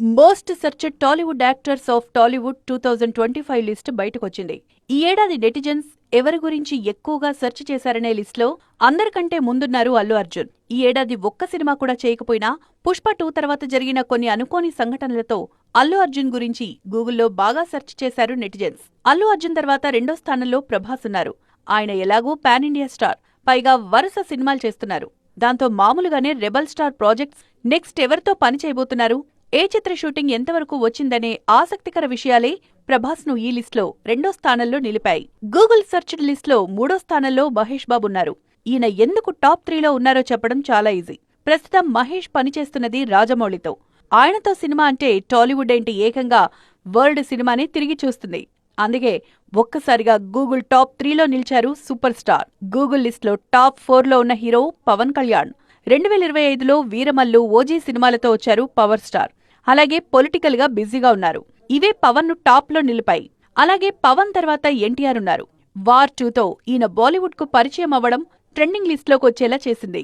Most searched Tollywood actors of Tollywood 2025 list బయటకొచ్చింది. ఈ ఏడాది నెటిజన్స్ ఎవరి గురించి ఎక్కువగా సెర్చ్ చేశారనే లిస్టులో అందరికంటే ముందున్నారు అల్లు అర్జున్. ఈ ఏడాది ఒక్క సినిమా కూడా చేయకపోయినా పుష్ప 2 తర్వాత జరిగిన కొన్ని అనుకోని సంఘటనలతో అల్లు అర్జున్ గురించి గూగుల్లో బాగా సెర్చ్ చేశారు నెటిజన్స్. అల్లు అర్జున్ తర్వాత రెండో స్థానంలో ప్రభాస్ ఉన్నారు. ఆయన ఎలాగూ పాన్ ఇండియా స్టార్, పైగా వరుస సినిమాలు చేస్తున్నారు. దాంతో మామూలుగానే రెబల్ స్టార్ ప్రాజెక్ట్స్ నెక్స్ట్ ఎవరితో పని చేయబోతున్నారు, ఏ చిత్ర షూటింగ్ ఎంతవరకు వచ్చిందనే ఆసక్తికర విషయాలే ప్రభాస్ ను ఈ లిస్టులో రెండో స్థానంలో నిలిపాయి. గూగుల్ సెర్చ్డ్ లిస్టులో మూడో స్థానంలో మహేష్ బాబు ఉన్నారు. ఈయన ఎందుకు టాప్ 3లో ఉన్నారో చెప్పడం చాలా ఈజీ. ప్రస్తుతం మహేష్ పనిచేస్తున్నది రాజమౌళితో. ఆయనతో సినిమా అంటే టాలీవుడ్ ఏంటి ఏకంగా వరల్డ్ సినిమానే తిరిగి చూస్తుంది. అందుకే ఒక్కసారిగా గూగుల్ టాప్ 3లో నిలిచారు సూపర్ స్టార్. గూగుల్ లిస్టులో టాప్ 4లో ఉన్న హీరో పవన్ కళ్యాణ్. 2025లో వీరమల్లు, ఓజీ సినిమాలతో వచ్చారు పవర్ స్టార్. అలాగే పొలిటికల్ గా బిజీగా ఉన్నారు. ఇవే పవన్ ను టాప్ లో నిలిపాయి. అలాగే పవన్ తర్వాత ఎన్టీఆర్ ఉన్నారు. వార్ 2తో ఈయన బాలీవుడ్ కు పరిచయం అవ్వడం ట్రెండింగ్ లిస్టులోకి వచ్చేలా చేసింది.